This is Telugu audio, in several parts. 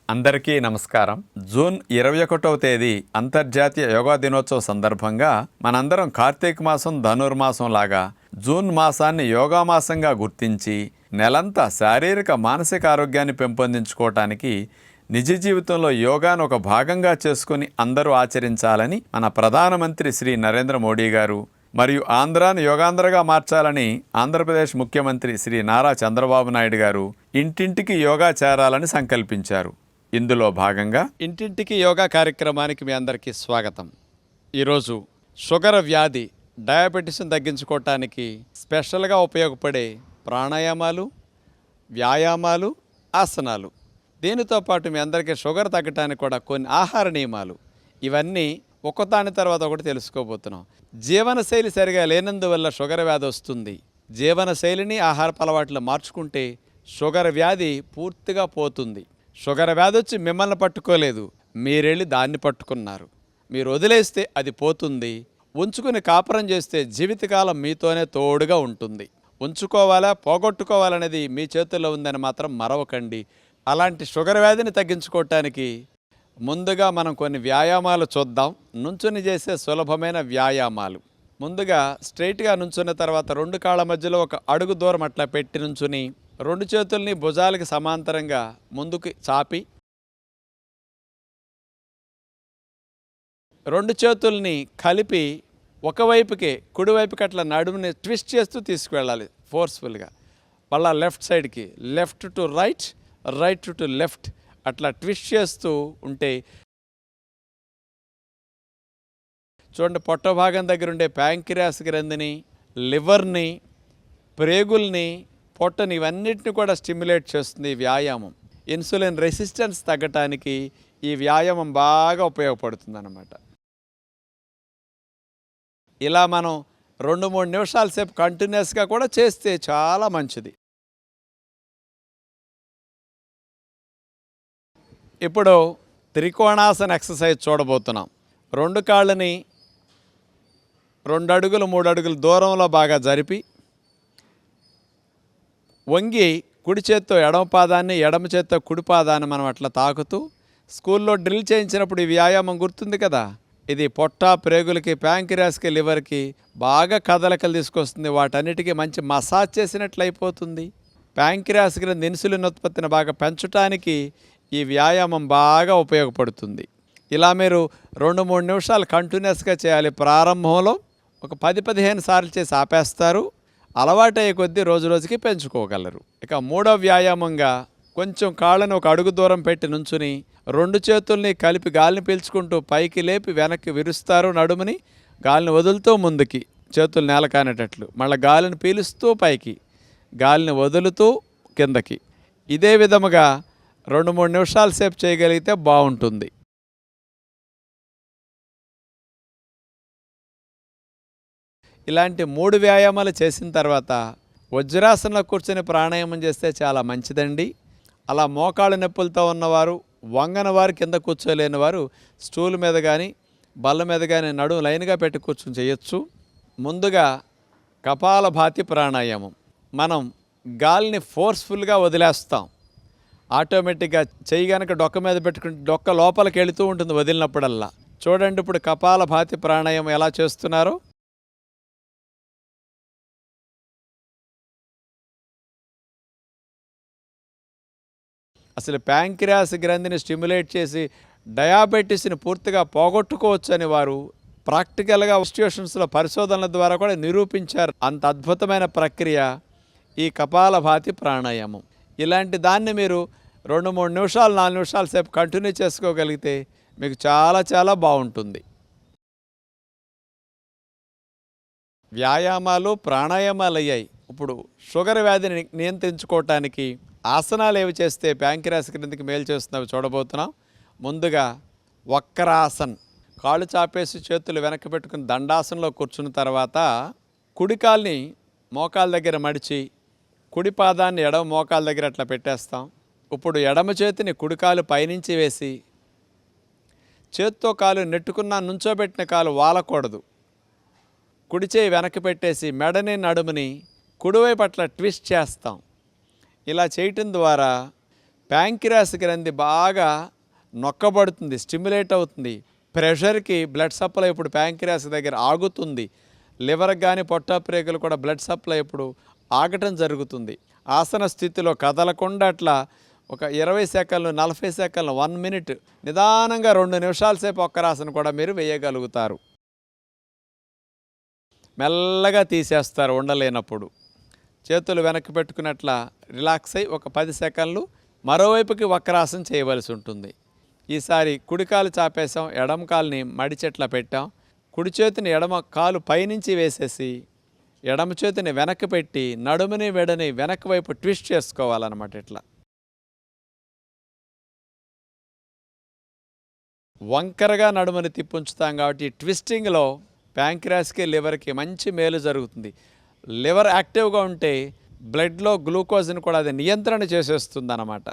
అందరికీ నమస్కారం. జూన్ 21వ తేదీ అంతర్జాతీయ యోగా దినోత్సవ సందర్భంగా మనందరం కార్తీక మాసం ధనుర్మాసం లాగా జూన్ మాసాన్ని యోగా మాసంగా గుర్తించి నెలంతా శారీరక మానసిక ఆరోగ్యాన్ని పెంపొందించుకోవటానికి నిజ జీవితంలో యోగాను ఒక భాగంగా చేసుకుని అందరూ ఆచరించాలని మన ప్రధానమంత్రి శ్రీ నరేంద్ర మోడీ గారు మరియు ఆంధ్రాను యోగాంధ్రగా మార్చాలని ఆంధ్రప్రదేశ్ ముఖ్యమంత్రి శ్రీ నారా చంద్రబాబు నాయుడు గారు ఇంటింటికి యోగా చేరాలని సంకల్పించారు. ఇందులో భాగంగా ఇంటింటికి యోగా కార్యక్రమానికి మీ అందరికీ స్వాగతం. ఈరోజు షుగర్ వ్యాధి డయాబెటీస్ని తగ్గించుకోవటానికి స్పెషల్గా ఉపయోగపడే ప్రాణాయామాలు, వ్యాయామాలు, ఆసనాలు, దీనితో పాటు మీ అందరికీ షుగర్ తగ్గటానికి కూడా కొన్ని ఆహార నియమాలు, ఇవన్నీ ఒకదాని తర్వాత ఒకటి తెలుసుకోబోతున్నాం. జీవనశైలి సరిగా లేనందువల్ల షుగర్ వ్యాధి వస్తుంది. జీవనశైలిని ఆహారపు అలవాట్లు మార్చుకుంటే షుగర్ వ్యాధి పూర్తిగా పోతుంది. షుగర్ వ్యాధి వచ్చి మిమ్మల్ని పట్టుకోలేదు, మీరెళ్ళి దాన్ని పట్టుకున్నారు. మీరు వదిలేస్తే అది పోతుంది. ఉంచుకుని కాపురం చేస్తే జీవితకాలం మీతోనే తోడుగా ఉంటుంది. ఉంచుకోవాలా పోగొట్టుకోవాలనేది మీ చేతుల్లో ఉందని మాత్రం మరవకండి. అలాంటి షుగర్ వ్యాధిని తగ్గించుకోవటానికి ముందుగా మనం కొన్ని వ్యాయామాలు చూద్దాం. నుంచుని చేసే సులభమైన వ్యాయామాలు. ముందుగా స్ట్రైట్గా నుంచున్న తర్వాత రెండు కాళ్ళ మధ్యలో ఒక అడుగు దూరం అట్లా పెట్టి నుంచుని రెండు చేతుల్ని భుజాలకి సమాంతరంగా ముందుకు చాపి రెండు చేతుల్ని కలిపి ఒకవైపుకే కుడివైపుకి అట్లా నడుముని ట్విస్ట్ చేస్తూ తీసుకువెళ్ళాలి ఫోర్స్ఫుల్గా. మళ్ళా లెఫ్ట్ సైడ్కి, left to right, right to left అట్లా ట్విస్ట్ చేస్తూ ఉంటే చూడండి, పొట్ట భాగం దగ్గర ఉండే ప్యాంక్రియాస్ గ్రంథిని, లివర్ని, ప్రేగుల్ని, పొట్టని ఇవన్నిటిని కూడా స్టిమ్యులేట్ చేస్తుంది ఈ వ్యాయామం. ఇన్సులిన్ రెసిస్టెన్స్ తగ్గటానికి ఈ వ్యాయామం బాగా ఉపయోగపడుతుంది అన్నమాట. ఇలా మనం 2-3 నిమిషాల సేపు కంటిన్యూస్గా కూడా చేస్తే చాలా మంచిది. ఇప్పుడు త్రికోణాసన ఎక్సర్సైజ్ చూడబోతున్నాం. రెండు కాళ్ళని 2 అడుగులు 3 అడుగులు దూరంలో బాగా జరిపి వంగి కుడి చేత్తో ఎడమ పాదాన్ని, ఎడమ చేత్తో కుడి పాదాన్ని మనం అట్లా తాకుతూ, స్కూల్లో డ్రిల్ చేయించినప్పుడు ఈ వ్యాయామం గుర్తుంది కదా, ఇది పొట్ట, ప్రేగులకి, ప్యాంక్రియాస్కి, లివర్కి బాగా కదలికలు తీసుకొస్తుంది. వాటన్నిటికీ మంచి మసాజ్ చేసినట్లు అయిపోతుంది. ప్యాంక్రియాస్ గ్రంథి ఇన్సులిన్ ఉత్పత్తిని బాగా పెంచడానికి ఈ వ్యాయామం బాగా ఉపయోగపడుతుంది. ఇలా మీరు 2-3 నిమిషాలు కంటిన్యూస్గా చేయాలి. ప్రారంభంలో ఒక 10-15 సార్లు చేసి ఆపేస్తారు. అలవాటయ్యే కొద్దీ రోజు రోజుకి పెంచుకోగలరు. ఇక మూడవ వ్యాయామంగా కొంచెం కాళ్ళని ఒక అడుగు దూరం పెట్టి నుంచుని రెండు చేతుల్ని కలిపి గాలిని పీల్చుకుంటూ పైకి లేపి వెనక్కి విరుస్తారు. నడుముని గాలిని వదులుతూ ముందుకి, చేతులు నేల కానేటట్లు, మళ్ళీ గాలిని పీలుస్తూ పైకి, గాలిని వదులుతూ కిందకి. ఇదే విధముగా 2-3 నిమిషాల సేపు చేయగలిగితే బాగుంటుంది. ఇలాంటి 3 వ్యాయామాలు చేసిన తర్వాత వజ్రాసనంలో కూర్చొని ప్రాణాయామం చేస్తే చాలా మంచిదండి. అలా మోకాళ్ళ నొప్పులతో ఉన్నవారు, వంగన వారు, కింద కూర్చోలేని వారు స్టూల్ మీద కానీ బల్ల మీద కానీ నడుము లైన్గా పెట్టి కూర్చొని చేయొచ్చు. ముందుగా కపాలభాతి ప్రాణాయామం. మనం గాలిని ఫోర్స్ఫుల్గా వదిలేస్తాం. ఆటోమేటిక్గా చెయ్యి కనుక డొక్క మీద పెట్టుకుంటే డొక్క లోపలికి వెళుతూ ఉంటుంది వదిలినప్పుడల్లా. చూడండి ఇప్పుడు కపాలభాతి ప్రాణాయామం ఎలా చేస్తున్నారో. అసలు ప్యాంక్రియాస్ గ్రంథిని స్టిమ్యులేట్ చేసి డయాబెటీస్ని పూర్తిగా పోగొట్టుకోవచ్చు అని వారు ప్రాక్టికల్గా ఇన్స్టిట్యూషన్స్లో పరిశోధనల ద్వారా కూడా నిరూపించారు. అంత అద్భుతమైన ప్రక్రియ ఈ కపాలభాతి ప్రాణాయామం. ఇలాంటి దాన్ని మీరు 2-3 నిమిషాలు 4 నిమిషాల సేపు కంటిన్యూ చేసుకోగలిగితే మీకు చాలా చాలా బాగుంటుంది. వ్యాయామాలు, ప్రాణాయామాలు అయ్యాయి. ఇప్పుడు షుగర్ వ్యాధిని నియంత్రించుకోవటానికి ఆసనాలు ఏవి చేస్తే ప్యాంక్రియాస్ క్రిందికి మేలు చేస్తున్నవి చూడబోతున్నాం. ముందుగా వక్రాసన్. కాళ్ళు చాపేసి చేతులు వెనక్కి పెట్టుకుని దండాసనంలో కూర్చున్న తర్వాత కుడి కాల్ని మోకాల దగ్గర మడిచి కుడి పాదాన్ని ఎడమ మోకాల దగ్గర అట్లా పెట్టేస్తాం. ఇప్పుడు ఎడమ చేతిని కుడికాలు పైనుంచి వేసి చేత్తో కాలు నెట్టుకున్న నుంచోబెట్టిన కాలు వాలకూడదు. కుడి చేయి వెనక్కి పెట్టేసి మెడని నడుముని కుడివైపు అట్లా ట్విస్ట్ చేస్తాం. ఇలా చేయటం ద్వారా ప్యాంక్రియాస్ గ్రంథి బాగా నొక్కబడుతుంది, స్టిమ్యులేట్ అవుతుంది. ప్రెషర్కి బ్లడ్ సప్లై ఇప్పుడు ప్యాంక్రియాస్ దగ్గర ఆగుతుంది. లివర్కి కానీ పొట్టప్రేగులు కూడా బ్లడ్ సప్లై ఇప్పుడు ఆగటం జరుగుతుంది. ఆసన స్థితిలో కదలకుండా అట్లా ఒక 20 సెకండ్లు, 40 సెకండ్లు, 1 మినిట్ నిదానంగా 2 నిమిషాల సేపు వక్రాసన కూడా మీరు వేయగలుగుతారు. మెల్లగా తీసేస్తారు ఉండలేనప్పుడు. చేతులు వెనక్కి పెట్టుకున్నట్లా రిలాక్స్ అయ్యి ఒక 10 సెకండ్లు మరోవైపుకి వక్రాసన చేయవలసి ఉంటుంది. ఈసారి కుడికాలు చాపేసాం, ఎడమ కాలుని మడిచెట్లా పెట్టాం. కుడి చేతిని ఎడమ కాలు పైనుంచి వేసేసి ఎడమ చేతిని వెనక్కి పెట్టి నడుముని మెడని వెనక్కి వైపు ట్విస్ట్ చేసుకోవాలన్నమాట. ఇట్లా వంకరగా నడుముని తిప్పుంచుతాం కాబట్టి ట్విస్టింగ్లో ప్యాంక్రియాస్కి లివర్కి మంచి మేలు జరుగుతుంది. లివర్ యాక్టివ్గా ఉంటే బ్లడ్లో గ్లూకోజ్ని కూడా అది నియంత్రణ చేసేస్తుంది అన్నమాట.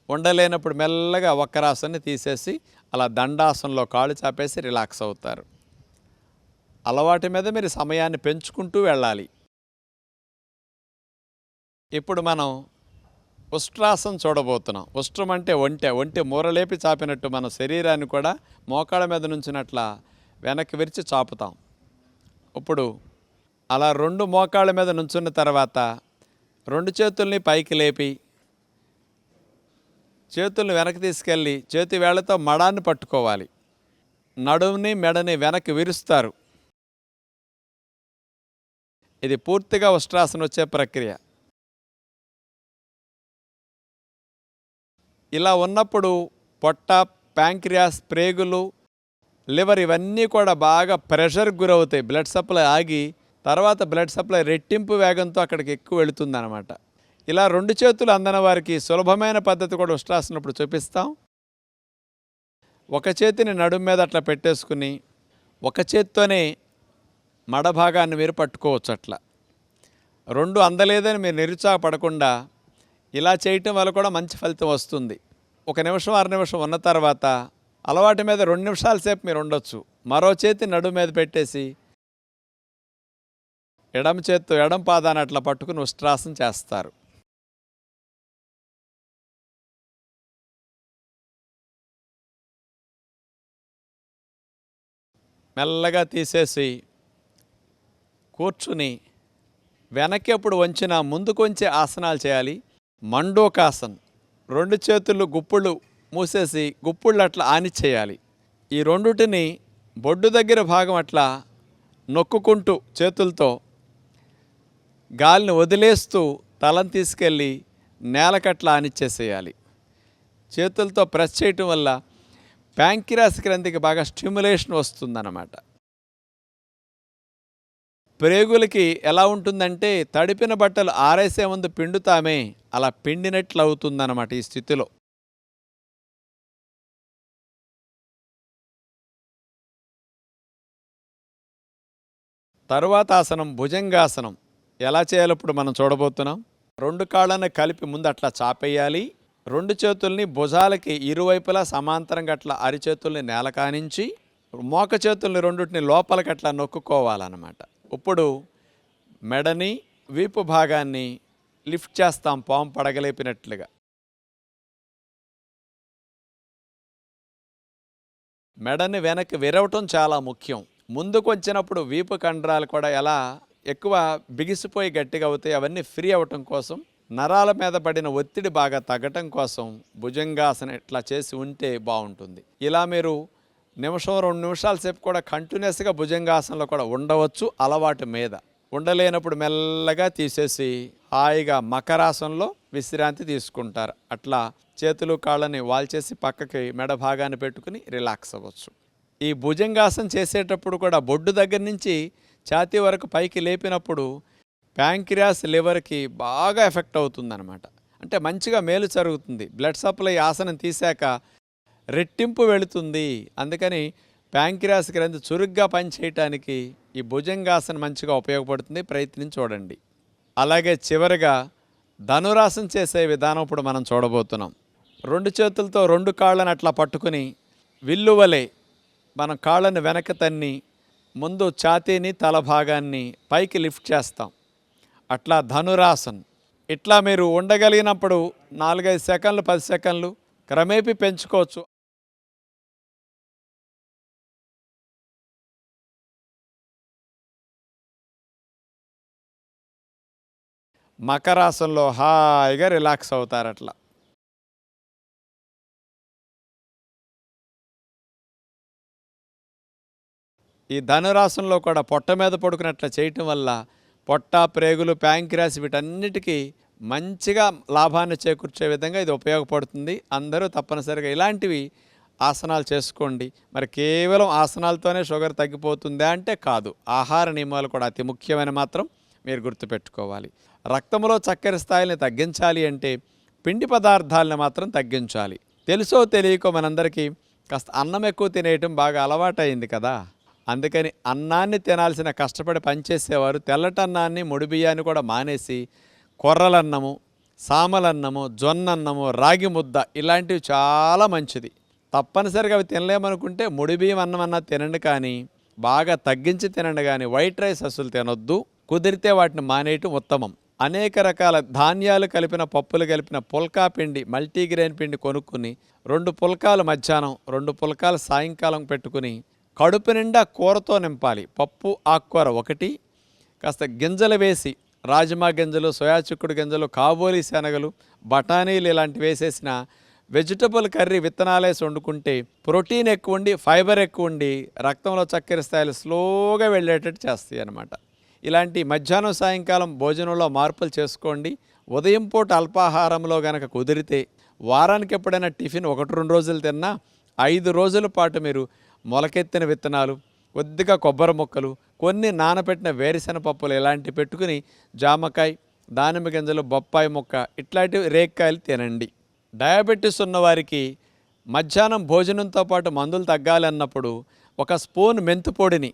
ఉండలేనప్పుడు మెల్లగా వక్రాసన్ని తీసేసి అలా దండాసనలో కాళ్ళు చాపేసి రిలాక్స్ అవుతారు. అలవాటు మీద మీరు సమయాన్ని పెంచుకుంటూ వెళ్ళాలి. ఇప్పుడు మనం ఉష్ట్రాసనం చూడబోతున్నాం. ఉష్ట్రం అంటే ఒంటె మూరలేపి చాపినట్టు మన శరీరాన్ని కూడా మోకాళ్ళ మీద నుంచినట్లా వెనక్కి విరిచి చాపుతాం. ఇప్పుడు అలా 2 మోకాళ్ళ మీద నుంచున్న తర్వాత 2 చేతుల్ని పైకి లేపి చేతుల్ని వెనక్కి తీసుకెళ్ళి చేతి వేళ్లతో మడాన్ని పట్టుకోవాలి. నడుముని మెడని వెనక్కి విరుస్తారు. ఇది పూర్తిగా ఉష్ట్రాసనం వచ్చే ప్రక్రియ. ఇలా ఉన్నప్పుడు పొట్ట, ప్యాంక్రియాస్, ప్రేగులు, లివర్ ఇవన్నీ కూడా బాగా ప్రెషర్కి గురవుతాయి. బ్లడ్ సప్లై ఆగి తర్వాత బ్లడ్ సప్లై రెట్టింపు వేగంతో అక్కడికి ఎక్కువ వెళుతుందన్నమాట. ఇలా 2 చేతులు అందని వారికి సులభమైన పద్ధతి కూడా ఉష్ట్రాసనం ఇప్పుడు చూపిస్తాం. ఒక చేతిని నడుము మీద అట్లా పెట్టేసుకుని ఒక చేత్తోనే మడ భాగాన్ని మీరు పట్టుకోవచ్చు. అట్లా 2 అందలేదని మీరు నిరుత్సాహపడకుండా ఇలా చేయటం వల్ల కూడా మంచి ఫలితం వస్తుంది. 1 నిమిషం 6 నిమిషం ఉన్న తర్వాత అలవాటు మీద 2 నిమిషాల సేపు మీరు ఉండొచ్చు. మరో చేతి నడుము మీద పెట్టేసి ఎడమ చేత్తో ఎడమ పాదాన్ని అట్లా పట్టుకుని ఉష్ట్రాసనం చేస్తారు. మెల్లగా తీసేసి కూర్చుని వెనక్కి ఎప్పుడు వంచినా ముందుకు వంచే ఆసనాలు చేయాలి. మండూకాసన్ 2 చేతులు గుప్పుళ్ళు మూసేసి గుప్పుళ్ళు అట్లా ఆని చేయాలి. ఈ రెండుటిని బొడ్డు దగ్గర భాగం అట్లా నొక్కుకుంటూ చేతులతో గాలిని వదిలేస్తూ తలను తీసుకెళ్ళి నేలకట్లా ఆనిచ్చేసేయాలి. చేతులతో ప్రెస్ చేయటం వల్ల ప్యాంక్రియాస్ గ్రంథికి బాగా స్టిమ్యులేషన్ వస్తుందన్నమాట. ప్రేగులకి ఎలా ఉంటుందంటే తడిపిన బట్టలు ఆరేసే ముందు పిండుతామే అలా పిండినట్లు అవుతుందన్నమాట ఈ స్థితిలో. తరువాత ఆసనం భుజంగాసనం. ఎలా చేయాలో ఇప్పుడు మనం చూడబోతున్నాం. 2 కాళ్ళని కలిపి ముందు అట్లా చాపేయాలి. 2 చేతుల్ని భుజాలకి ఇరువైపులా సమాంతరంగా అట్లా అరిచేతుల్ని నేల కానించి మోక చేతుల్ని 2టిని లోపలికి అట్లా నొక్కుకోవాలన్నమాట. ఇప్పుడు మెడని వీపు భాగాన్ని లిఫ్ట్ చేస్తాం పాము పడగలేపినట్లుగా. మెడని వెనక్కి విరవటం చాలా ముఖ్యం. ముందుకు వచ్చినప్పుడు వీపు కండరాలు కూడా ఎలా ఎక్కువ బిగిసిపోయి గట్టిగా అవుతాయి. అవన్నీ ఫ్రీ అవ్వటం కోసం, నరాల మీద పడిన ఒత్తిడి బాగా తగ్గటం కోసం భుజంగాసనం ఇట్లా చేసి ఉంటే బాగుంటుంది. ఇలా మీరు 1-2 నిమిషాల సేపు కూడా కంటిన్యూస్గా భుజంగాసనంలో కూడా ఉండవచ్చు. అలవాటు మీద ఉండలేనప్పుడు మెల్లగా తీసేసి హాయిగా మకరాసనంలో విశ్రాంతి తీసుకుంటారు. అట్లా చేతులు కాళ్ళని వాల్చేసి పక్కకి మెడ భాగాన్ని పెట్టుకుని రిలాక్స్ అవ్వచ్చు. ఈ భుజంగాసనం చేసేటప్పుడు కూడా బొడ్డు దగ్గర నుంచి ఛాతీ వరకు పైకి లేపినప్పుడు ప్యాంక్రియాస్ లివర్కి బాగా ఎఫెక్ట్ అవుతుందన్నమాట. అంటే మంచిగా మేలు జరుగుతుంది. బ్లడ్ సప్లై ఆసనం తీశాక రెట్టింపు వెళుతుంది. అందుకని ప్యాంక్రియాస్ గ్రంథి చురుగ్గా పనిచేయటానికి ఈ భుజంగాసనం మంచిగా ఉపయోగపడుతుంది. ప్రయత్నించి చూడండి. అలాగే చివరిగా ధనురాసనం చేసే విధానం ఇప్పుడు మనం చూడబోతున్నాం. 2 చేతులతో 2 కాళ్ళని అట్లా పట్టుకుని విల్లువలే మనం కాళ్ళని వెనక్కి తన్ని ముందు ఛాతీని తల భాగాన్ని పైకి లిఫ్ట్ చేస్తాం. అట్లా ధనురాసన్ ఇట్లా మీరు ఉండగలిగినప్పుడు 4-5 సెకన్లు 10 సెకన్లు క్రమేపీ పెంచుకోవచ్చు. మకరాసనంలో హాయిగా రిలాక్స్ అవుతారు అట్లా. ఈ ధనురాసనంలో కూడా పొట్ట మీద పడుకున్నట్ల చేయటం వల్ల పొట్ట, ప్రేగులు, ప్యాంక్రియాస్ వీటన్నిటికీ మంచిగా లాభాన్ని చేకూర్చే విధంగా ఇది ఉపయోగపడుతుంది. అందరూ తప్పనిసరిగా ఇలాంటివి ఆసనాలు చేసుకోండి. మరి కేవలం ఆసనాలతోనే షుగర్ తగ్గిపోతుందా అంటే కాదు. ఆహార నియమాలు కూడా అతి ముఖ్యమైన మాత్రం మీరు గుర్తుపెట్టుకోవాలి. రక్తంలో చక్కెర స్థాయిని తగ్గించాలి అంటే పిండి పదార్థాలను మాత్రం తగ్గించాలి. తెలుసో తెలియకో మనందరికీ కాస్త అన్నం ఎక్కువ తినేయటం బాగా అలవాటైంది కదా. అందుకని అన్నాన్ని తినాల్సిన కష్టపడి పనిచేసేవారు తెల్లటన్నాన్ని, ముడి బియ్యాన్ని కూడా మానేసి కొర్రలన్నము, సామలన్నము, జొన్నన్నము, రాగి ముద్ద ఇలాంటివి చాలా మంచిది. తప్పనిసరిగా అవి తినలేమనుకుంటే ముడి బియ్యం అన్నమన్నా తినండి, కానీ బాగా తగ్గించి తినండి. కానీ వైట్ రైస్ అసలు తినొద్దు. కుదిరితే వాటిని మానేయటం ఉత్తమం. అనేక రకాల ధాన్యాలు కలిపిన, పప్పులు కలిపిన పుల్కా పిండి, మల్టీగ్రెయిన్ పిండి కొనుక్కుని 2 పుల్కాలు మధ్యాహ్నం, 2 పుల్కాలు సాయంకాలం పెట్టుకుని కడుపు నిండా కూరతో నింపాలి. పప్పు, ఆకుకూర ఒకటి, కాస్త గింజలు వేసి రాజ్మా గింజలు, సోయా చిక్కుడు గింజలు, కాబోలి శనగలు, బఠానీలు ఇలాంటివి వేసేసిన వెజిటబుల్ కర్రీ విత్తనాలేసి వండుకుంటే ప్రోటీన్ ఎక్కువ ఉండి, ఫైబర్ ఎక్కువ ఉండి రక్తంలో చక్కెర స్థాయిలు స్లోగా వెళ్ళేటట్టు చేస్తాయి అన్నమాట. ఇలాంటి మధ్యాహ్నం సాయంకాలం భోజనంలో మార్పులు చేసుకోండి. ఉదయం పూట అల్పాహారంలో గనక కుదిరితే వారానికి ఎప్పుడైనా టిఫిన్ 1-2 రోజులు తిన్నా 5 రోజుల పాటు మీరు మొలకెత్తిన విత్తనాలు, కొద్దిగా కొబ్బరి ముక్కలు, కొన్ని నానబెట్టిన వేరుశెనగ పప్పులు ఇలాంటివి పెట్టుకుని జామకాయ, దానిమ్మ గింజలు, బొప్పాయి ముక్క ఇట్లాంటివి రేక్కాయలు తినండి. డయాబెటీస్ ఉన్నవారికి మధ్యాహ్నం భోజనంతో పాటు మందులు తగ్గాలన్నప్పుడు 1 స్పూన్ మెంతిపొడిని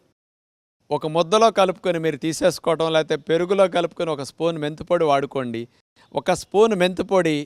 ఒక ముద్దలో కలుపుకొని మీరు తీసేసుకోవడం, లేకపోతే పెరుగులో కలుపుకొని 1 స్పూన్ మెంతిపొడి వాడుకోండి. 1 స్పూన్ మెంతిపొడి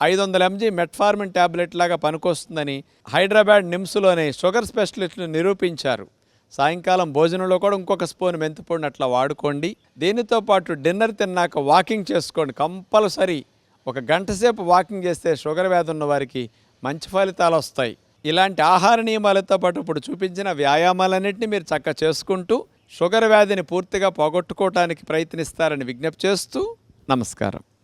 500 mg మెట్ఫార్మిన్ ట్యాబ్లెట్ లాగా పనికొస్తుందని హైదరాబాద్ నిమ్స్లోని షుగర్ స్పెషలిస్టులు నిరూపించారు. సాయంకాలం భోజనంలో కూడా ఇంకొక స్పూన్ మెంతిపొడిని అట్లా వాడుకోండి. దీనితో పాటు డిన్నర్ తిన్నాక వాకింగ్ చేసుకోండి. కంపల్సరీ 1 గంట సేపు వాకింగ్ చేస్తే షుగర్ వ్యాధి ఉన్న వారికి మంచి ఫలితాలు వస్తాయి. ఇలాంటి ఆహార నియమాలతో పాటు ఇప్పుడు చూపించిన వ్యాయామాలన్నింటినీ మీరు చక్కగా చేసుకుంటూ షుగర్ వ్యాధిని పూర్తిగా పోగొట్టుకోవటానికి ప్రయత్నిస్తారని విజ్ఞప్తి చేస్తూ నమస్కారం.